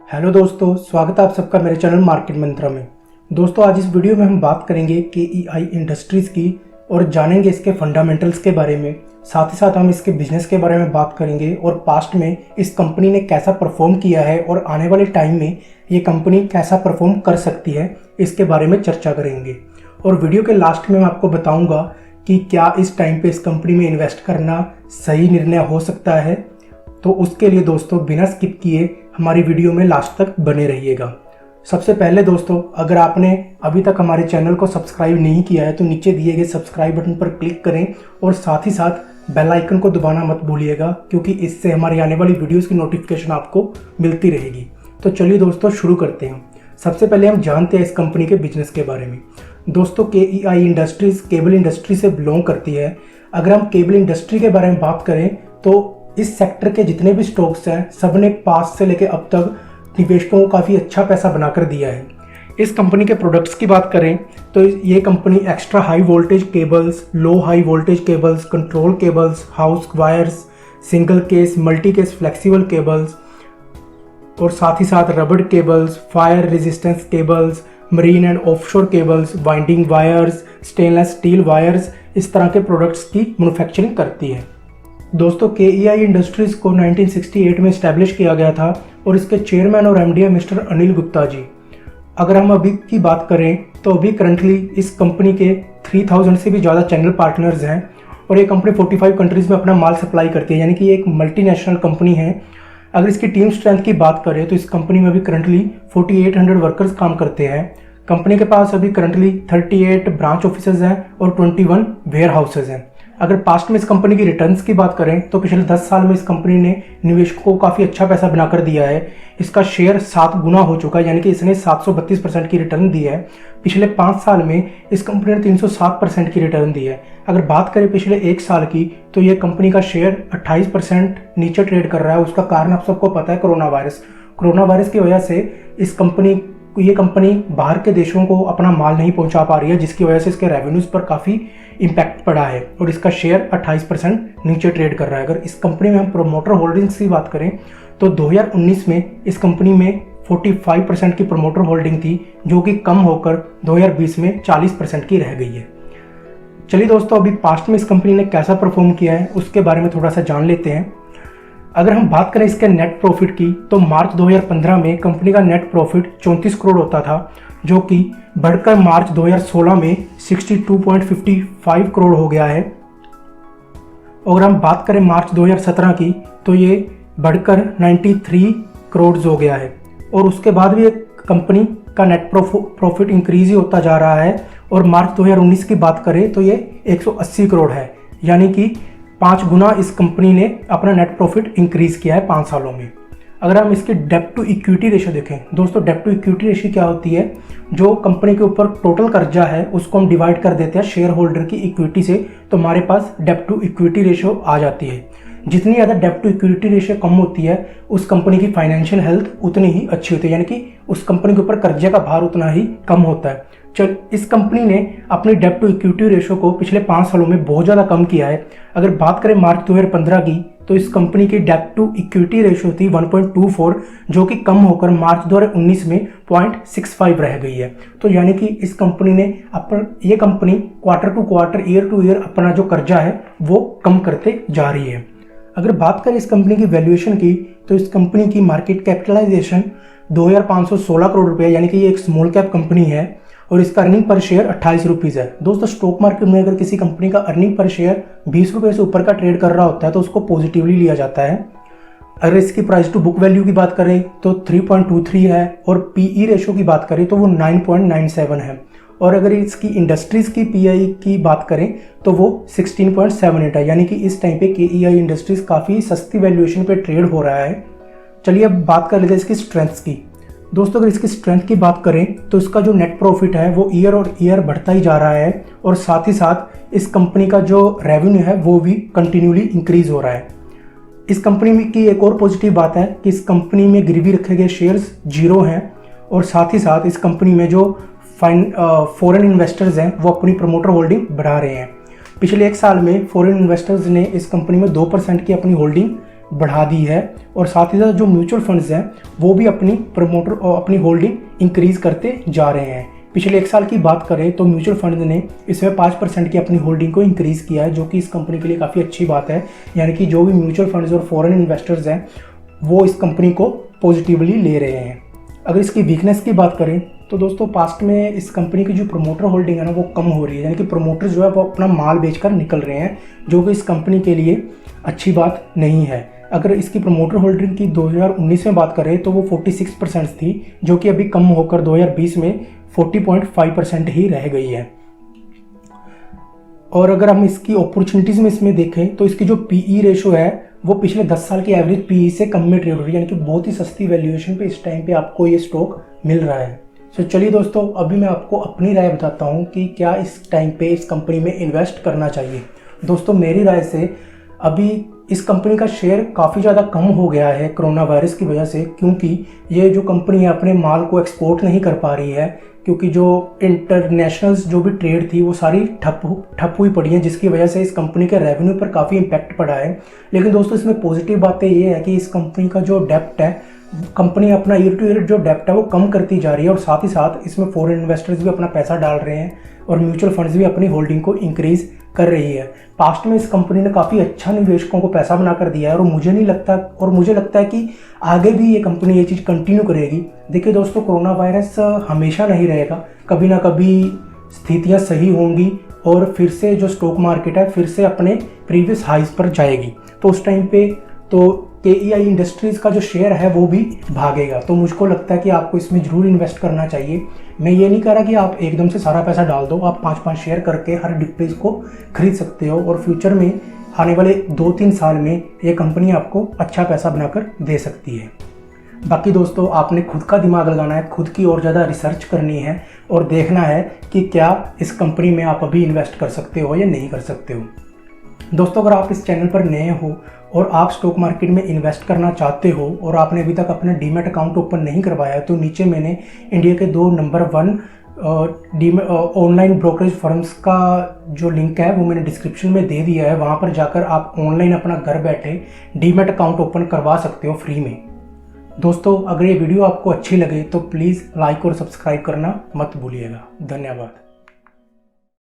Hello दोस्तों, स्वागत है आप सबका मेरे चैनल मार्केट मंत्रा में। दोस्तों, आज इस वीडियो में हम बात करेंगे KEI इंडस्ट्रीज़ की और जानेंगे इसके फंडामेंटल्स के बारे में। साथ ही साथ हम इसके बिजनेस के बारे में बात करेंगे और पास्ट में इस कंपनी ने कैसा परफॉर्म किया है और आने वाले टाइम में ये कंपनी कैसा परफॉर्म कर सकती है, इसके बारे में चर्चा करेंगे। और वीडियो के लास्ट में मैं आपको बताऊँगा कि क्या इस टाइम पर इस कंपनी में इन्वेस्ट करना सही निर्णय हो सकता है। तो उसके लिए दोस्तों बिना स्किप किए हमारी वीडियो में लास्ट तक बने रहिएगा। सबसे पहले दोस्तों, अगर आपने अभी तक हमारे चैनल को सब्सक्राइब नहीं किया है तो नीचे दिए गए सब्सक्राइब बटन पर क्लिक करें और साथ ही साथ बेल आइकन को दबाना मत भूलिएगा, क्योंकि इससे हमारी आने वाली वीडियोस की नोटिफिकेशन आपको मिलती रहेगी। तो चलिए दोस्तों शुरू करते हैं। सबसे पहले हम जानते हैं इस कंपनी के बिजनेस के बारे में। दोस्तों, KEI इंडस्ट्रीज केबल इंडस्ट्री से बिलोंग करती है। अगर हम केबल इंडस्ट्री के बारे में बात करें तो इस सेक्टर के जितने भी स्टॉक्स हैं सब ने पास से लेकर अब तक निवेशकों को काफ़ी अच्छा पैसा बनाकर दिया है। इस कंपनी के प्रोडक्ट्स की बात करें तो ये company extra high voltage cables, low high voltage cables, control cables, house wires, single case, multi case flexible cables और साथ ही साथ रबड़ cables, fire resistance cables, marine and offshore cables, winding wires, stainless steel wires, इस तरह के products की manufacturing करती है। दोस्तों, KEI इंडस्ट्रीज़ को 1968 में इस्टेब्लिश किया गया था और इसके चेयरमैन और MD है मिस्टर अनिल गुप्ता जी। अगर हम अभी की बात करें तो अभी करंटली इस कंपनी के 3000 से भी ज़्यादा चैनल पार्टनर्स हैं और ये कंपनी 45 कंट्रीज़ में अपना माल सप्लाई करती है, यानी कि ये एक मल्टीनेशनल कंपनी है। अगर इसकी टीम स्ट्रेंथ की बात करें तो इस कंपनी में अभी करंटली 4800 वर्कर्स काम करते हैं। कंपनी के पास अभी करंटली 38 ब्रांच ऑफिसेज हैं और 21 वेयर हाउसेज हैं। अगर पास्ट में इस कंपनी की रिटर्न्स की बात करें तो पिछले 10 साल में इस कंपनी ने निवेशकों को काफ़ी अच्छा पैसा बनाकर दिया है। इसका शेयर 7 गुना हो चुका है, यानी कि इसने 732% की रिटर्न दी है। पिछले 5 साल में इस कंपनी ने 307% की रिटर्न दी है। अगर बात करें पिछले 1 साल की तो ये कंपनी का शेयर 28% नीचे ट्रेड कर रहा है। उसका कारण आप सबको पता है, कोरोना वायरस की वजह से ये कंपनी बाहर के देशों को अपना माल नहीं पहुंचा पा रही है, जिसकी वजह से इसके रेवेन्यूज़ पर काफ़ी इम्पैक्ट पड़ा है और इसका शेयर 28% नीचे ट्रेड कर रहा है। अगर इस कंपनी में हम प्रोमोटर होल्डिंग्स की बात करें तो 2019 में इस कंपनी में 45% की प्रोमोटर होल्डिंग थी, जो कि कम होकर 2020 में 40% की रह गई है। चलिए दोस्तों, अभी पास्ट में इस कंपनी ने कैसा परफॉर्म किया है उसके बारे में थोड़ा सा जान लेते हैं। अगर हम बात करें इसके नेट प्रॉफिट की तो मार्च 2015 में कंपनी का नेट प्रॉफिट 34 करोड़ होता था, जो कि बढ़कर मार्च 2016 में 62.55 करोड़ हो गया है। अगर हम बात करें मार्च 2017 की तो ये बढ़कर 93 करोड़ हो गया है और उसके बाद भी कंपनी का नेट प्रॉफिट इंक्रीज ही होता जा रहा है और मार्च 2019 की बात करें तो ये 180 करोड़ है, यानी कि 5 गुना इस कंपनी ने अपना नेट प्रॉफिट इंक्रीज किया है 5 सालों में। अगर हम इसकी डेब्ट टू इक्विटी रेशियो देखें दोस्तों, डेब्ट टू इक्विटी रेशियो क्या होती है? जो कंपनी के ऊपर टोटल कर्जा है उसको हम डिवाइड कर देते हैं शेयर होल्डर की इक्विटी से, तो हमारे पास डेब्ट टू इक्विटी रेशियो आ जाती है। जितनी ज़्यादा डेब्ट टू इक्विटी रेशियो कम होती है उस कंपनी की फाइनेंशियल हेल्थ उतनी ही अच्छी होती है, यानी कि उस कंपनी के ऊपर कर्जे का भार उतना ही कम होता है। इस कंपनी ने अपनी डेब्ट टू इक्विटी रेशियो को पिछले 5 सालों में बहुत ज़्यादा कम किया है। अगर बात करें मार्च 2015 की तो इस कंपनी की डेब्ट टू इक्विटी रेशियो थी 1.24, जो कि कम होकर मार्च 2019 में 0.65 रह गई है। तो यानी कि इस कंपनी ने ये company quarter to quarter, year to year अपना जो कर्जा है वो कम करते जा रही है। अगर बात करें इस कंपनी की वैल्यूएशन की तो इस कंपनी की मार्केट कैपिटलाइजेशन 2516 करोड़ रुपये, यानी कि ये एक स्मॉल कैप कंपनी है और इसका अर्निंग पर शेयर 28 रुपीज़ है। दोस्तों, स्टॉक मार्केट में अगर किसी कंपनी का अर्निंग पर शेयर 20 रुपये से ऊपर का ट्रेड कर रहा होता है तो उसको पॉजिटिवली लिया जाता है। अगर इसकी प्राइस टू बुक वैल्यू की बात करें तो 3.23 है और PE रेशो की बात करें तो वो 9.97 है और अगर इसकी इंडस्ट्रीज़ की PI की बात करें तो वो 16.78 है, यानी कि इस टाइम पे KEI इंडस्ट्रीज़ काफ़ी सस्ती वैल्यूएशन पे ट्रेड हो रहा है। चलिए अब बात कर लेते हैं इसकी स्ट्रेंथ्स की। दोस्तों, अगर इसकी स्ट्रेंथ की बात करें तो इसका जो नेट प्रॉफिट है वो ईयर और ईयर बढ़ता ही जा रहा है और साथ ही साथ इस कंपनी का जो रेवेन्यू है वो भी कंटिन्यूली इंक्रीज हो रहा है। इस कंपनी में की एक और पॉजिटिव बात है कि इस कंपनी में गिरवी रखे गए शेयर्स 0 हैं और साथ ही साथ इस कंपनी में जो फॉरेन इन्वेस्टर्स हैं वो अपनी प्रमोटर होल्डिंग बढ़ा रहे हैं। पिछले 1 साल में फॉरेन इन्वेस्टर्स ने इस कंपनी में 2% की अपनी होल्डिंग बढ़ा दी है और साथ ही साथ जो म्यूचुअल फंड्स हैं वो भी अपनी होल्डिंग इंक्रीज करते जा रहे हैं। पिछले 1 साल की बात करें तो म्यूचुअल फंड ने इसमें 5% की अपनी होल्डिंग को इंक्रीज़ किया है, जो कि इस कंपनी के लिए काफ़ी अच्छी बात है। यानी कि जो भी म्यूचुअल फंड्स और फॉरेन इन्वेस्टर्स हैं वो इस कंपनी को पॉजिटिवली ले रहे हैं। अगर इसकी वीकनेस की बात करें तो दोस्तों पास्ट में इस कंपनी की जो प्रमोटर होल्डिंग है ना वो कम हो रही है, यानी कि प्रमोटर्स जो है वो अपना माल बेचकर निकल रहे हैं, जो कि इस कंपनी के लिए अच्छी बात नहीं है। अगर इसकी प्रमोटर होल्डिंग की 2019 में बात करें तो वो 46% थी, जो कि अभी कम होकर 2020 में 40.5% ही रह गई है। और अगर हम इसकी अपॉर्चुनिटीज़ में इसमें देखें तो इसकी जो पीई रेशो है वो पिछले 10 साल की एवरेज पीई से कम में ट्रेड हो रही है, यानी कि बहुत ही सस्ती वैल्यूएशन पे इस टाइम पे आपको ये स्टॉक मिल रहा है। तो चलिए दोस्तों, अभी मैं आपको अपनी राय बताता हूँ कि क्या इस टाइम पे इस कंपनी में इन्वेस्ट करना चाहिए। दोस्तों मेरी राय से अभी इस कंपनी का शेयर काफ़ी ज़्यादा कम हो गया है कोरोना वायरस की वजह से, क्योंकि ये जो कंपनी है अपने माल को एक्सपोर्ट नहीं कर पा रही है, क्योंकि जो इंटरनेशनल जो भी ट्रेड थी वो सारी ठप हुई पड़ी है, जिसकी वजह से इस कंपनी के रेवेन्यू पर काफ़ी इम्पैक्ट पड़ा है। लेकिन दोस्तों इसमें पॉजिटिव बातें ये है कि इस कंपनी का जो डेप्ट है, कंपनी अपना ईयर टू ईयर जो डेप्ट है वो कम करती जा रही है और साथ ही साथ इसमें फॉरेन इन्वेस्टर्स भी अपना पैसा डाल रहे हैं और म्यूचुअल फंड्स भी अपनी होल्डिंग को इंक्रीज कर रही है। पास्ट में इस कंपनी ने काफ़ी अच्छा निवेशकों को पैसा बनाकर दिया है और मुझे लगता है कि आगे भी ये कंपनी ये चीज़ कंटिन्यू करेगी। देखिए दोस्तों, कोरोना वायरस हमेशा नहीं रहेगा, कभी ना कभी स्थितियाँ सही होंगी और फिर से जो स्टॉक मार्केट है फिर से अपने प्रीवियस हाइज पर जाएगी। तो उस टाइम पे तो KEI इंडस्ट्रीज़ का जो शेयर है वो भी भागेगा। तो मुझको लगता है कि आपको इसमें ज़रूर इन्वेस्ट करना चाहिए। मैं ये नहीं कह रहा कि आप एकदम से सारा पैसा डाल दो, आप 5-5 शेयर करके हर डिप्पे को खरीद सकते हो और फ्यूचर में आने वाले 2-3 साल में ये कंपनी आपको अच्छा पैसा बनाकर दे सकती है। बाकी दोस्तों आपने खुद का दिमाग लगाना है, खुद की और ज़्यादा रिसर्च करनी है और देखना है कि क्या इस कंपनी में आप अभी इन्वेस्ट कर सकते हो या नहीं कर सकते हो। दोस्तों अगर आप इस चैनल पर नए हो और आप स्टॉक मार्केट में इन्वेस्ट करना चाहते हो और आपने अभी तक अपना डीमैट अकाउंट ओपन नहीं करवाया है तो नीचे मैंने इंडिया के 2 नंबर 1 ऑनलाइन ब्रोकरेज फर्म्स का जो लिंक है वो मैंने डिस्क्रिप्शन में दे दिया है। वहाँ पर जाकर आप ऑनलाइन अपना घर बैठे डीमैट अकाउंट ओपन करवा सकते हो फ्री में। दोस्तों अगर ये वीडियो आपको अच्छी लगे तो प्लीज़ लाइक और सब्सक्राइब करना मत भूलिएगा। धन्यवाद।